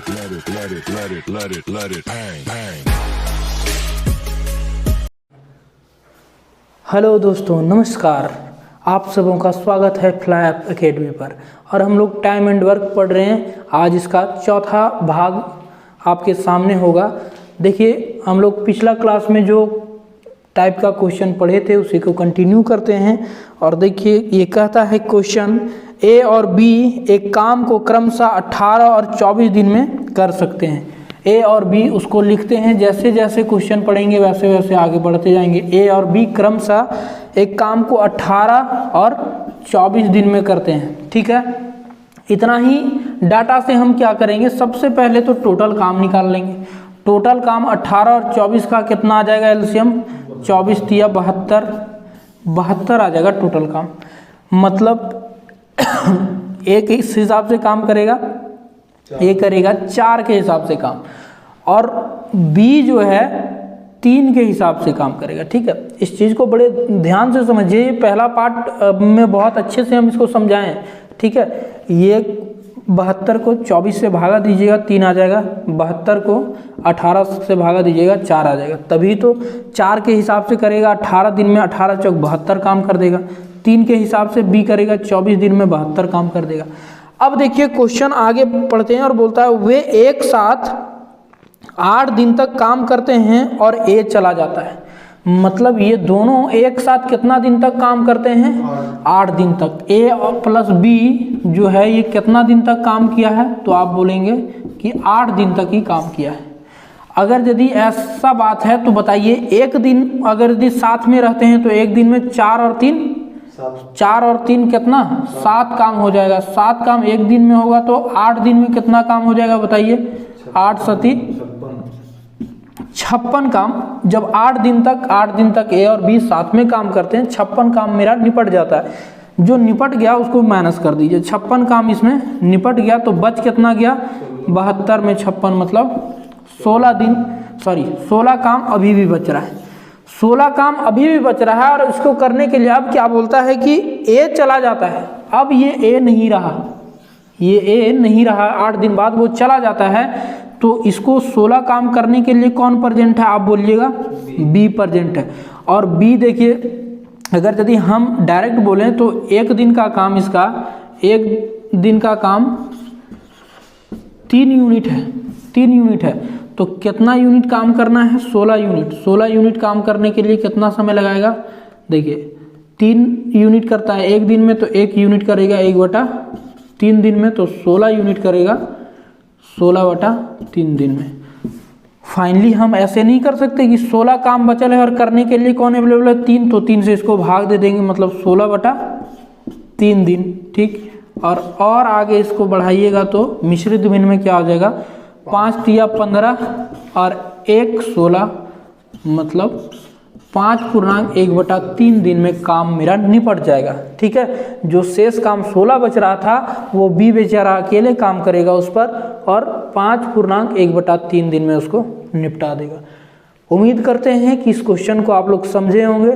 Hello दोस्तों, नमस्कार। आप सबों का स्वागत है फ्लाई ऐप एकेडमी पर। और हम लोग टाइम एंड वर्क पढ़ रहे हैं। आज इसका चौथा भाग आपके सामने होगा। देखिए, हम लोग पिछला क्लास में जो टाइप का क्वेश्चन पढ़े थे उसी को कंटिन्यू करते हैं। और देखिए, ये कहता है क्वेश्चन, ए और बी एक काम को क्रमशः 18 और 24 दिन में कर सकते हैं। ए और बी उसको लिखते हैं, जैसे जैसे क्वेश्चन पढ़ेंगे वैसे वैसे आगे बढ़ते जाएंगे। ए और बी क्रमशः एक काम को 18 और 24 दिन में करते हैं। ठीक है, इतना ही डाटा से हम क्या करेंगे, सबसे पहले तो टोटल काम निकाल लेंगे। टोटल काम 18 और 24 का कितना आ जाएगा एलसीएम, 24 तिया 72 आ जाएगा टोटल काम। मतलब एक इस हिसाब से काम करेगा, ए करेगा 4 के हिसाब से काम, और बी जो है 3 के हिसाब से काम करेगा। ठीक है, इस चीज़ को बड़े ध्यान से समझिए। पहला पार्ट में बहुत अच्छे से हम इसको समझाएं। ठीक है, ये 72 को 24 से भागा दीजिएगा, 3 आ जाएगा। 72 को 18 से भागा दीजिएगा, 4 आ जाएगा। तभी तो 4 के हिसाब से करेगा 18 दिन में, 18 चौक 72 काम कर देगा। 3 के हिसाब से बी करेगा 24 दिन में 72 काम कर देगा। अब देखिए क्वेश्चन आगे पढ़ते हैं और बोलता है, वे एक साथ 8 दिन तक काम करते हैं और ए चला जाता है। मतलब ये दोनों एक साथ कितना दिन तक काम करते हैं, 8 दिन तक। ए प्लस बी जो है ये कितना दिन तक काम किया है, तो आप बोलेंगे कि 8 दिन तक ही काम किया है। अगर यदि ऐसा बात है तो बताइए, एक दिन अगर यदि साथ में रहते हैं तो एक दिन में 4 और 3 कितना, 7 काम हो जाएगा। 7 काम एक दिन में होगा तो 8 दिन में कितना काम हो जाएगा बताइए, 8 सती 56 काम। जब 8 दिन तक ए और बी साथ में काम करते हैं, 56 काम मेरा निपट जाता है। जो निपट गया उसको माइनस कर दीजिए। 56 काम इसमें निपट गया तो बच कितना गया, 72 में 56 मतलब 16 काम अभी भी बच रहा है। 16 काम अभी भी बच रहा है। और इसको करने के लिए अब क्या बोलता है कि ए चला जाता है। अब ये ए नहीं रहा, 8 दिन बाद वो चला जाता है। तो इसको 16 काम करने के लिए कौन प्रेजेंट है, आप बोलिएगा, बी प्रेजेंट है। और बी देखिए, अगर यदि हम डायरेक्ट बोलें तो एक दिन का काम, इसका एक दिन का काम 3 यूनिट है। तो कितना यूनिट काम करना है, 16 यूनिट। 16 यूनिट काम करने के लिए कितना समय लगाएगा, देखिए 3 यूनिट करता है एक दिन में, तो 1 यूनिट करेगा 1/3 दिन में, तो 16 यूनिट करेगा 16/3 दिन में। फाइनली हम ऐसे नहीं कर सकते कि 16 काम बचल है और करने के लिए कौन अवेलेबल है, 3, तो 3 से इसको भाग दे देंगे, मतलब 16/3 दिन। ठीक, और आगे इसको बढ़ाइएगा तो मिश्रित भिन्न में क्या हो जाएगा, 5 तिया 15 और 1 16, मतलब 5.1/3 दिन में काम मेरा निपट जाएगा। ठीक है, जो शेष काम 16 बच रहा था वो बी बेचारा अकेले काम करेगा उस पर, और 5.1/3 दिन में उसको निपटा देगा। उम्मीद करते हैं कि इस क्वेश्चन को आप लोग समझे होंगे।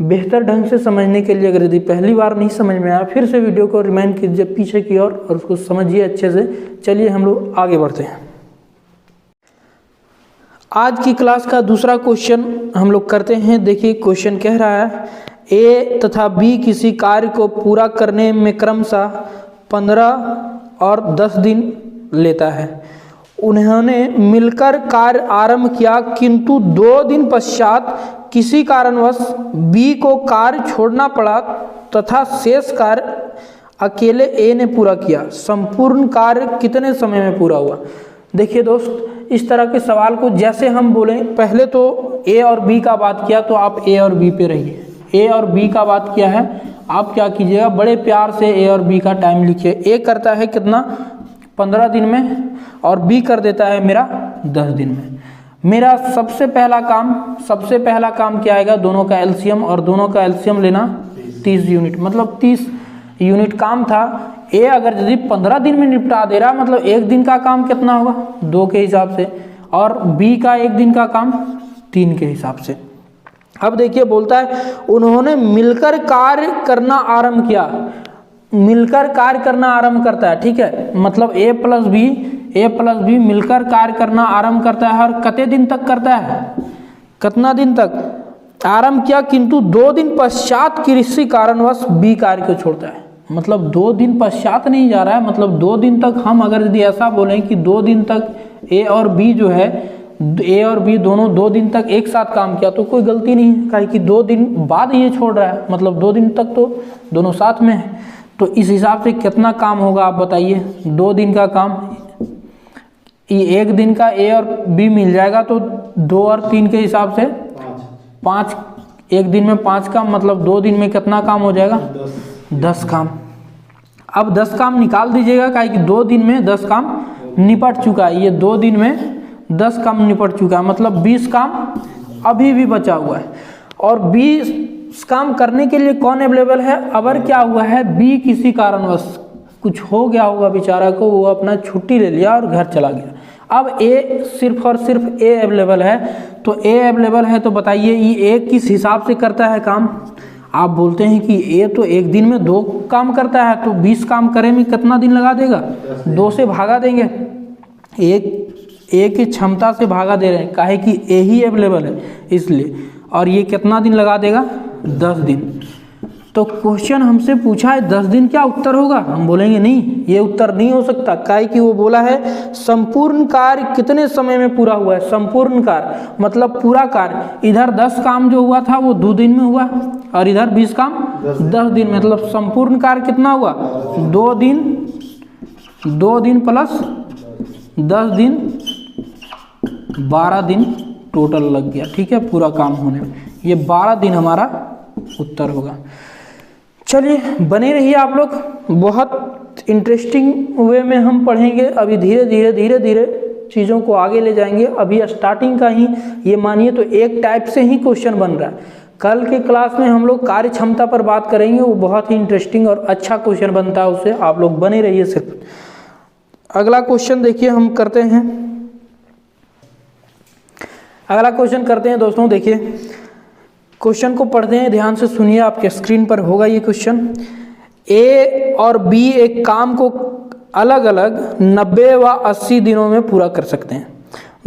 बेहतर ढंग से समझने के लिए अगर यदि पहली बार नहीं समझ में आया, फिर से वीडियो को रिमाइंड कीजिए पीछे की ओर और उसको समझिए अच्छे से। चलिए हम लोग आगे बढ़ते हैं। आज की क्लास का दूसरा क्वेश्चन हम लोग करते हैं। देखिए क्वेश्चन कह रहा है, ए तथा बी किसी कार्य को पूरा करने में क्रमशः 15 और 10 दिन लेता है। उन्होंने मिलकर कार्य आरंभ किया, किंतु 2 दिन पश्चात किसी कारणवश बी को कार्य छोड़ना पड़ा तथा शेष कार्य अकेले ए ने पूरा किया। संपूर्ण कार्य कितने समय में पूरा हुआ। देखिए दोस्त, इस तरह के सवाल को जैसे हम बोलें, पहले तो ए और बी का बात किया तो आप ए और बी पे रहिए। ए और बी का बात किया है, आप क्या कीजिएगा, बड़े प्यार से ए और बी का टाइम लिखिए। ए करता है कितना, 15 दिन में, और बी कर देता है मेरा 10 दिन में। मेरा सबसे पहला काम क्या आएगा, दोनों का एलसीएम, और दोनों का एलसीएम लेना 30 यूनिट, मतलब 30 यूनिट काम था। ए अगर यदि 15 दिन में निपटा दे रहा, मतलब एक दिन का काम कितना होगा, 2 के हिसाब से, और बी का एक दिन का काम 3 के हिसाब से। अब देखिए बोलता है, उन्होंने मिलकर कार्य करना आरंभ किया। मिलकर कार्य करना आरंभ करता है, ठीक है, मतलब ए प्लस बी ए प्लस बी मिलकर कार्य करना आरंभ करता है और कितने दिन तक करता है, कितना दिन तक आरंभ किया, किंतु 2 दिन पश्चात किसी कारणवश बी कार्य को छोड़ता है। मतलब 2 दिन पश्चात नहीं जा रहा है, मतलब 2 दिन तक हम अगर यदि ऐसा बोलें कि 2 दिन तक ए और बी जो है, ए और बी दोनों 2 दिन तक एक साथ काम किया तो कोई गलती नहीं है, काहे कि 2 दिन बाद ये छोड़ रहा है, मतलब 2 दिन तक तो दोनों साथ में है। तो इस हिसाब से कितना काम होगा आप बताइए, 2 दिन का काम, ये 1 दिन का ए और बी मिल जाएगा तो 2 और 3 के हिसाब से 5, 1 दिन में 5 काम, मतलब 2 दिन में कितना काम हो जाएगा, 10 काम। अब 10 काम निकाल दीजिएगा, काहे कि 2 दिन में 10 काम निपट चुका है, ये 2 दिन में 10 काम निपट चुका है, मतलब 20 काम अभी भी बचा हुआ है। और 20 काम करने के लिए कौन अवेलेबल है, अगर क्या हुआ है, बी किसी कारणवश कुछ हो गया होगा बेचारा को, वो अपना छुट्टी ले लिया और घर चला गया। अब ए सिर्फ और सिर्फ ए अवेलेबल है, तो ए अवेलेबल है तो बताइए ये ए किस हिसाब से करता है काम। आप बोलते हैं कि ए तो 1 दिन में 2 काम करता है, तो 20 काम करे में कितना दिन लगा देगा, 2 से भागा देंगे, ए की क्षमता से भागा दे रहे हैं, काहे कि ए ही अवेलेबल है इसलिए, और ये कितना दिन लगा देगा, 10 दिन। तो क्वेश्चन हमसे पूछा है 10 दिन, क्या उत्तर होगा, हम बोलेंगे नहीं, ये उत्तर नहीं हो सकता, काहे कि वो बोला है संपूर्ण कार्य कितने समय में पूरा हुआ है, संपूर्ण कार्य मतलब पूरा कार्य, इधर 10 काम जो हुआ था वो 2 दिन में हुआ और इधर 20 काम 10 दिन में, मतलब संपूर्ण कार्य कितना हुआ, 2 दिन प्लस 10 दिन, 12 दिन टोटल लग गया, ठीक है, पूरा काम होने में, ये 12 दिन हमारा उत्तर होगा। चलिए बने रहिए आप लोग, बहुत इंटरेस्टिंग वे में हम पढ़ेंगे, अभी धीरे धीरे चीज़ों को आगे ले जाएंगे। अभी स्टार्टिंग का ही ये मानिए तो एक टाइप से ही क्वेश्चन बन रहा है, कल के क्लास में हम लोग कार्य क्षमता पर बात करेंगे, वो बहुत ही इंटरेस्टिंग और अच्छा क्वेश्चन बनता है, उससे आप लोग बने रहिए सिर्फ। अगला क्वेश्चन देखिए हम करते हैं, अगला क्वेश्चन करते हैं दोस्तों। देखिए क्वेश्चन को पढ़ते हैं, ध्यान से सुनिए, आपके स्क्रीन पर होगा ये क्वेश्चन। ए और बी एक काम को अलग अलग 90 व 80 दिनों में पूरा कर सकते हैं।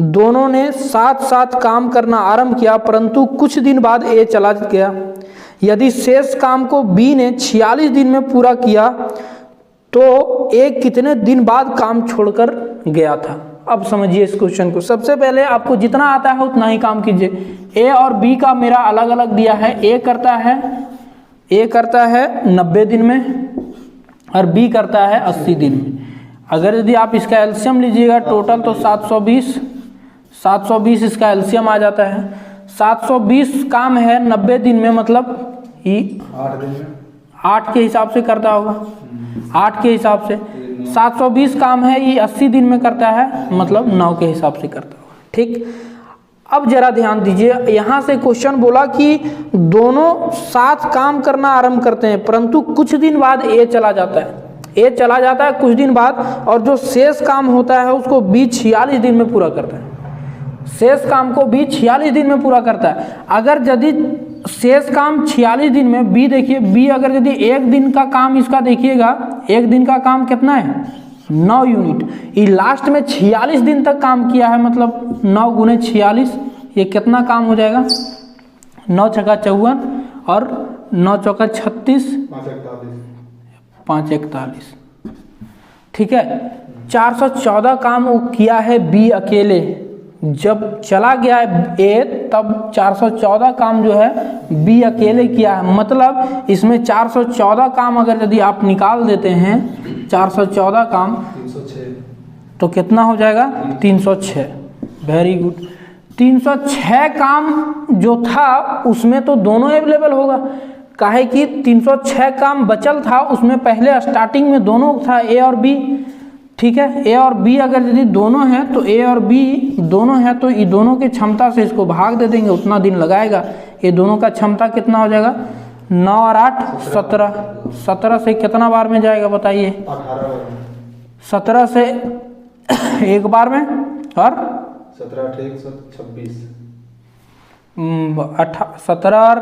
दोनों ने साथ साथ काम करना आरंभ किया, परंतु कुछ दिन बाद ए चला गया। यदि शेष काम को बी ने 46 दिन में पूरा किया तो ए कितने दिन बाद काम छोड़कर गया था। अब समझिए इस क्वेश्चन को। सबसे पहले आपको जितना आता है उतना ही काम कीजिए। ए और बी का मेरा अलग अलग दिया है, ए करता है 90 दिन में और बी करता है 80 दिन में। अगर यदि आप इसका एलसीएम लीजिएगा टोटल तो 720 इसका एलसीएम आ जाता है। 720 काम है 90 दिन में, मतलब ये 8 दिन में 8 के हिसाब से करता होगा, 8 के हिसाब से। 720 काम है ये 80 दिन में करता है, मतलब 9 के हिसाब से करता होगा, ठीक। अब जरा ध्यान दीजिए, यहाँ से क्वेश्चन बोला कि दोनों साथ काम करना आरंभ करते हैं, परंतु कुछ दिन बाद ए चला जाता है, कुछ दिन बाद, और जो शेष काम होता है उसको बी 46 दिन में पूरा करता है। शेष काम को बी 46 दिन में पूरा करता है। अगर यदि शेष काम 46 दिन में, बी देखिए, बी अगर यदि 1 दिन का काम इसका देखिएगा, 1 दिन का काम कितना है 9 यूनिट, ये लास्ट में 46 दिन तक काम किया है, मतलब 9 गुने 46, ये कितना काम हो जाएगा, 9 छक्का 54 और 9 चौका 36, 5 41, ठीक है। 414 काम वो किया है बी अकेले। जब चला गया है ए तब 414 काम जो है बी अकेले किया है, मतलब इसमें 414 काम अगर यदि आप निकाल देते हैं 414 काम 306, तो कितना हो जाएगा 306। Very good. 306 काम जो था उसमें तो दोनों अवेलेबल होगा, काहे कि 306 काम बचल था, उसमें पहले स्टार्टिंग में दोनों था ए और बी, ठीक है। ए और बी अगर यदि दोनों हैं तो ए और बी दोनों हैं तो ये दोनों की क्षमता से इसको भाग दे देंगे, उतना दिन लगाएगा। ये दोनों का क्षमता कितना हो जाएगा 9 और 8 17, 17 से कितना बार में जाएगा बताइए, 17 से एक बार में, और 17 8 126, 17 और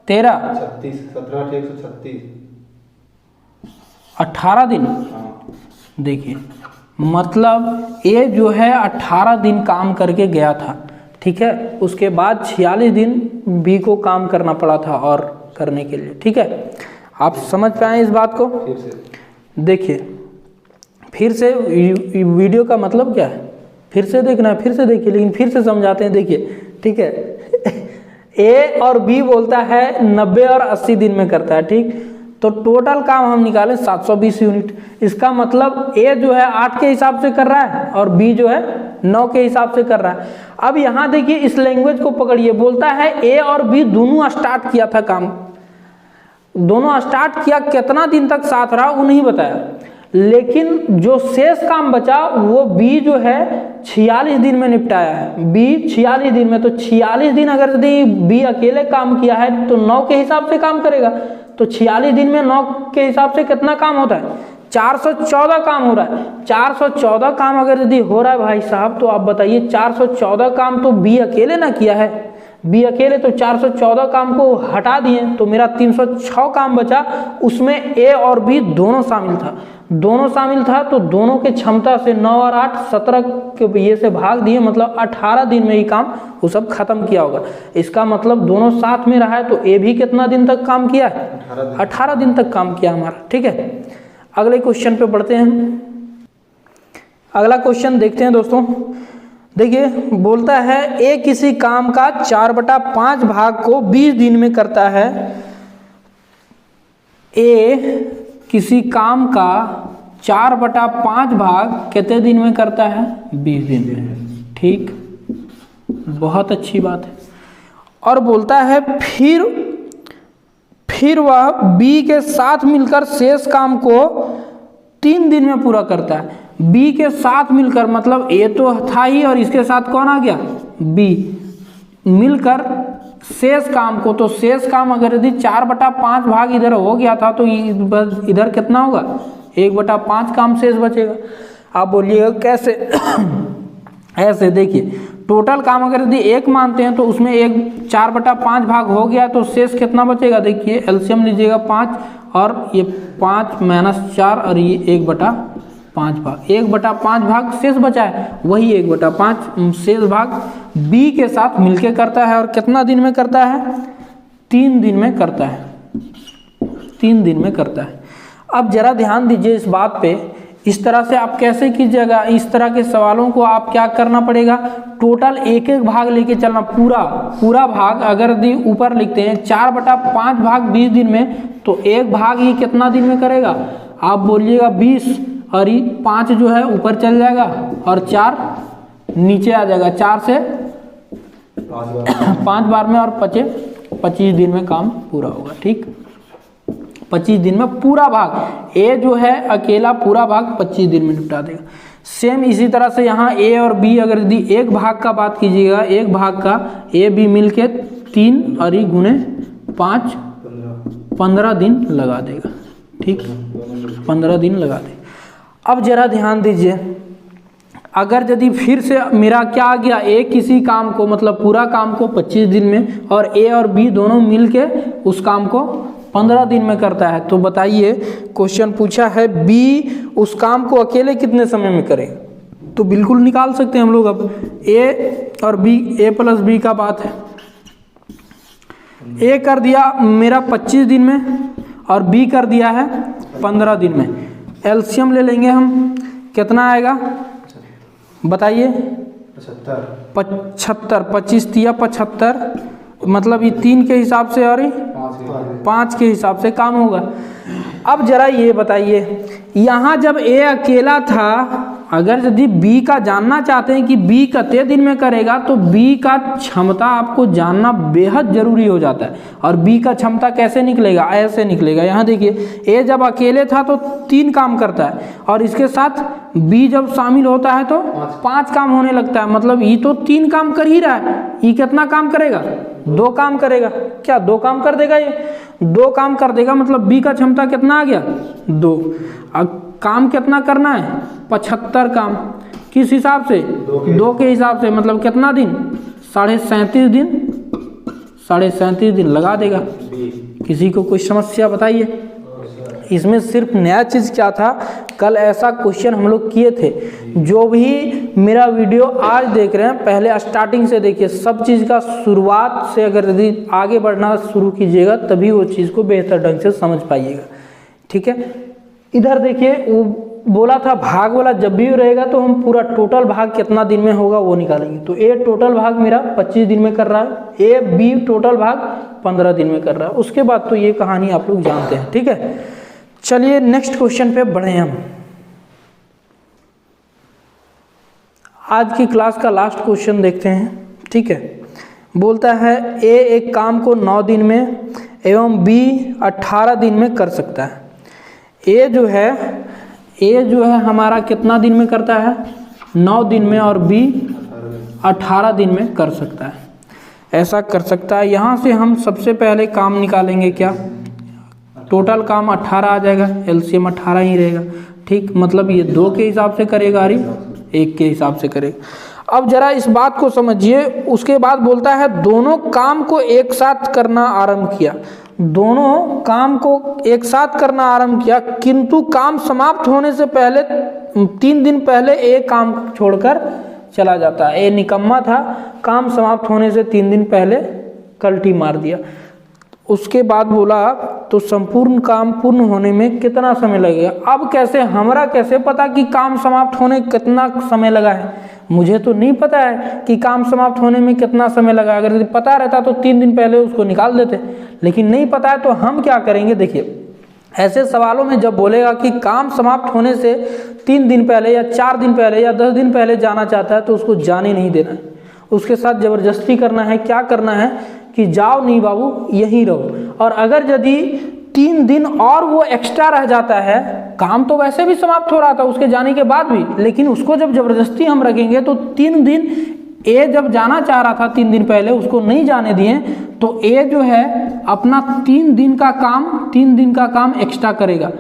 13 36, 17 8 136, 18 दिन। हाँ। देखिए मतलब ए जो है 18 दिन काम करके गया था, ठीक है। उसके बाद 46 दिन बी को काम करना पड़ा था और करने के लिए, ठीक है। आप समझ पाए इस बात को? फिर से देखिए फिर से, वीडियो का मतलब क्या है, फिर से देखना है, फिर से देखिए, लेकिन फिर से समझाते हैं, देखिए, ठीक है। ए और बी बोलता है 90 और 80 दिन में करता है, ठीक। तो टोटल काम हम निकालें 720 यूनिट। इसका मतलब ए जो है 8 के हिसाब से कर रहा है और बी जो है 9 के हिसाब से कर रहा है। अब यहाँ देखिए इस लैंग्वेज को पकड़िए, बोलता है ए और बी दोनों स्टार्ट किया था काम, दोनों स्टार्ट किया, कितना दिन तक साथ रहा वो नहीं बताया, लेकिन जो शेष काम बचा वो बी जो है 46 दिन में निपटाया है। बी 46 दिन में, तो 46 दिन अगर यदि बी अकेले काम किया है तो 9 के हिसाब से काम करेगा। तो 46 दिन में 9 के हिसाब से कितना काम होता है? 414 काम हो रहा है। 414 काम अगर यदि हो रहा है भाई साहब, तो आप बताइए 414 काम तो बी अकेले ना किया है, बी अकेले तो 414 काम को हटा दिए तो मेरा 306 काम बचा, उसमें ए और बी दोनों शामिल था, दोनों शामिल था। तो दोनों के क्षमता से 9 और 8 17 के ये से भाग दिए, मतलब 18 दिन में ही काम वो सब खत्म किया होगा। इसका मतलब दोनों साथ में रहा है, तो ए भी कितना दिन तक काम किया है? 18 दिन तक काम किया हमारा, ठीक है। अगले क्वेश्चन पे बढ़ते हैं। अगला क्वेश्चन देखते हैं दोस्तों। देखिए बोलता है ए किसी काम का 4/5 भाग को 20 दिन में करता है। ए किसी काम का 4/5 भाग कितने दिन में करता है? 20 दिन में, ठीक, बहुत अच्छी बात है। और बोलता है फिर वह बी के साथ मिलकर शेष काम को 3 दिन में पूरा करता है। बी के साथ मिलकर, मतलब ए तो था ही और इसके साथ कौन आ गया? बी मिलकर शेष काम को, तो शेष काम अगर यदि 4/5 भाग इधर हो गया था तो इधर कितना होगा? 1/5 काम शेष बचेगा। आप बोलिएगा कैसे? ऐसे देखिए, टोटल काम अगर यदि 1 मानते हैं तो उसमें 4/5 भाग हो गया, तो शेष कितना बचेगा? देखिए एलसीएम लीजिएगा 5 और ये 5 - 4 और ये 1/5 भाग, 1/5 भाग शेष बचा है, वही 1/5 शेष भाग बी के साथ मिलके करता है। और कितना दिन में करता है? 3 दिन में करता है, 3 दिन में करता है। अब जरा ध्यान दीजिए इस बात पे, इस तरह से आप कैसे कीजिएगा? इस तरह के सवालों को आप क्या करना पड़ेगा? टोटल एक भाग लेके चलना, पूरा भाग अगर ऊपर लिखते हैं 4/5 भाग 20 दिन में, तो एक भाग ही कितना दिन में करेगा? आप बोलिएगा 20, और ये 5 जो है ऊपर चल जाएगा और 4 नीचे आ जाएगा, 4 से 5 बार में, और 25 दिन में काम पूरा होगा, ठीक। 25 दिन में पूरा भाग, ए जो है अकेला पूरा भाग 25 दिन में निपटा देगा। सेम इसी तरह से यहाँ ए और बी अगर यदि एक भाग का बात कीजिएगा, एक भाग का ए बी मिलके 3 और गुने 5 15 दिन लगा देगा, ठीक, 15 दिन लगा देगा। अब जरा ध्यान दीजिए, अगर यदि फिर से मेरा क्या आ गया, ए किसी काम को, मतलब पूरा काम को 25 दिन में, और ए और बी दोनों मिलके उस काम को 15 दिन में करता है, तो बताइए क्वेश्चन पूछा है बी उस काम को अकेले कितने समय में करेगा? तो बिल्कुल निकाल सकते हैं हम लोग। अब ए और बी, ए प्लस बी का बात है, ए कर दिया मेरा 25 दिन में और बी कर दिया है 15 दिन में। एलसीएम ले लेंगे हम, कितना आएगा बताइए? 75, 25 तिया 75, मतलब ये 3 के हिसाब से और 5 के हिसाब से काम होगा। अब जरा ये बताइए, यहाँ जब ए अकेला था, अगर यदि बी का जानना चाहते हैं कि बी कितने दिन में करेगा, तो बी का क्षमता आपको जानना बेहद जरूरी हो जाता है। और बी का क्षमता कैसे निकलेगा? ऐसे निकलेगा। यहाँ देखिए, ए जब अकेले था तो 3 काम करता है, और इसके साथ बी जब शामिल होता है तो 5 काम होने लगता है। मतलब ये तो 3 काम कर ही रहा है, ये कितना काम करेगा? 2 काम करेगा। क्या 2 काम कर देगा? ये 2 काम कर देगा, मतलब बी का क्षमता कितना आ गया? 2। अब काम कितना करना है? 75 काम। किस हिसाब से? 2 के हिसाब से। मतलब कितना दिन? 37.5 दिन, 37.5 दिन लगा देगा। किसी को कोई समस्या बताइए? इसमें सिर्फ नया चीज़ क्या था कल ऐसा क्वेश्चन हम लोग किए थे। जो भी मेरा वीडियो आज देख रहे हैं पहले स्टार्टिंग से देखिए, सब चीज़ का शुरुआत से अगर यदि आगे बढ़ना शुरू कीजिएगा तभी वो चीज़ को बेहतर ढंग से समझ पाइएगा, ठीक है। इधर देखिए वो बोला था भाग वाला जब भी रहेगा तो हम पूरा टोटल भाग कितना दिन में होगा वो निकालेंगे। तो ए टोटल भाग मेरा 25 दिन में कर रहा है, ए बी टोटल भाग 15 दिन में कर रहा है। उसके बाद तो ये कहानी आप लोग जानते हैं, ठीक है। चलिए नेक्स्ट क्वेश्चन पे बढ़े हम। आज की क्लास का लास्ट क्वेश्चन देखते हैं, ठीक है। बोलता है ए एक काम को 9 दिन में एवं बी 18 दिन में कर सकता है। ए जो है हमारा कितना दिन में करता है, 9 दिन में, और बी 18 दिन में कर सकता है। ऐसा कर सकता है। यहाँ से हम सबसे पहले काम निकालेंगे, क्या टोटल काम 18 आ जाएगा, एलसीएम 18 ही रहेगा, ठीक। मतलब ये 2 के हिसाब से करेगा और 1 के हिसाब से करेगा। अब जरा इस बात को समझिए। उसके बाद बोलता है दोनों काम को एक साथ करना आरंभ किया। दोनों काम को एक साथ करना आरंभ किया, किंतु काम समाप्त होने से पहले 3 दिन पहले ए काम छोड़कर चला जाता है। ए निकम्मा था, काम समाप्त होने से 3 दिन पहले कल्टी मार दिया। उसके बाद बोला तो संपूर्ण काम पूर्ण होने में कितना समय लगेगा। अब कैसे हमरा कैसे पता कि काम समाप्त होने कितना समय लगा है? मुझे तो नहीं पता है कि काम समाप्त होने में कितना समय लगा। अगर पता रहता तो 3 दिन पहले उसको निकाल देते, लेकिन नहीं पता है तो हम क्या करेंगे। देखिए ऐसे सवालों में जब बोलेगा कि काम समाप्त होने से 3 दिन पहले या 4 दिन पहले या 10 दिन पहले जाना चाहता है तो उसको जाने नहीं देना है, उसके साथ जबरदस्ती करना है। क्या करना है कि जाओ नहीं बाबू यहीं रहो। और अगर यदि 3 दिन और वो एक्स्ट्रा रह जाता है, काम तो वैसे भी समाप्त हो रहा था उसके जाने के बाद भी, लेकिन उसको जब जबरदस्ती हम रखेंगे तो 3 दिन ए जब जाना चाह रहा था 3 दिन पहले उसको नहीं जाने दिए, तो ए जो है अपना 3 दिन का काम एक्स्ट्रा करेगा।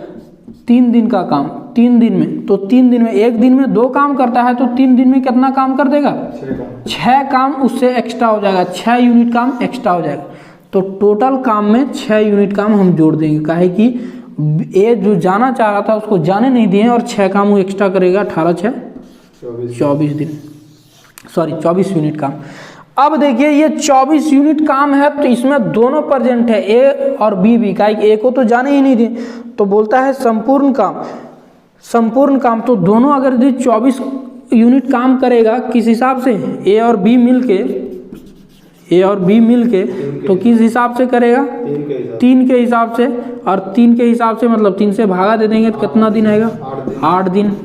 3 दिन का काम 3 दिन में, तो 3 दिन में, एक दिन में 2 काम करता है तो 3 दिन में कितना काम कर देगा? 6 काम उससे एक्स्ट्रा हो जाएगा, 6 यूनिट काम एक्स्ट्रा हो जाएगा। तो टोटल काम में 6 यूनिट काम हम जोड़ देंगे, काहे कि ए जो जाना चाह रहा था उसको जाने नहीं दिए और 6 काम वो एक्स्ट्रा करेगा। 18 6 24 दिन, सॉरी 24 यूनिट काम। अब देखिए ये 24 यूनिट काम है तो इसमें दोनों प्रेजेंट है, ए और बी भी, काहे कि ए को तो जाने ही नहीं दिए। तो बोलता है संपूर्ण काम, तो दोनों अगर यदि 24 यूनिट काम करेगा किस हिसाब से, ए और बी मिलके तो किस हिसाब से करेगा? 3 के हिसाब से। और 3 के हिसाब से मतलब 3 से भागा दे देंगे तो कितना दिन आएगा? 8 दिन।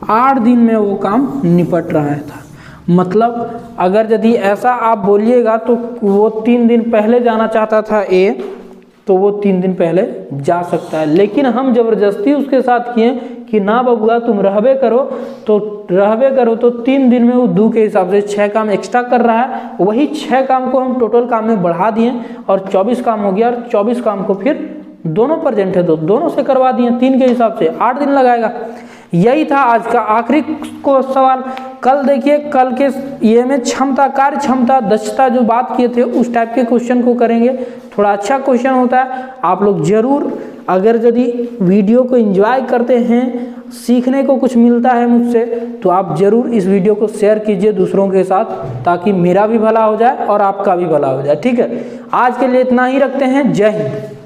8 दिन में वो काम निपट रहा था। मतलब अगर यदि ऐसा आप बोलिएगा तो वो 3 दिन पहले जाना चाहता था ए, तो वो 3 दिन पहले जा सकता है। लेकिन हम जबरदस्ती उसके साथ किए कि ना बबुआ तुम रहबे करो तो 3 दिन में वो 2 के हिसाब से 6 काम एक्स्ट्रा कर रहा है। वही 6 काम को हम टोटल काम में बढ़ा दिए और 24 काम हो गया। और 24 काम को फिर दोनों प्रेजेंट है तो दोनों से करवा दिए 3 के हिसाब से, 8 दिन लगाएगा। यही था आज का आखिरी को सवाल। कल देखिए, कल के ये में कार्य क्षमता, दक्षता जो बात किए थे उस टाइप के क्वेश्चन को करेंगे। थोड़ा अच्छा क्वेश्चन होता है। आप लोग जरूर, अगर यदि वीडियो को एंजॉय करते हैं, सीखने को कुछ मिलता है मुझसे, तो आप जरूर इस वीडियो को शेयर कीजिए दूसरों के साथ, ताकि मेरा भी भला हो जाए और आपका भी भला हो जाए, ठीक है। आज के लिए इतना ही रखते हैं। जय हिंद।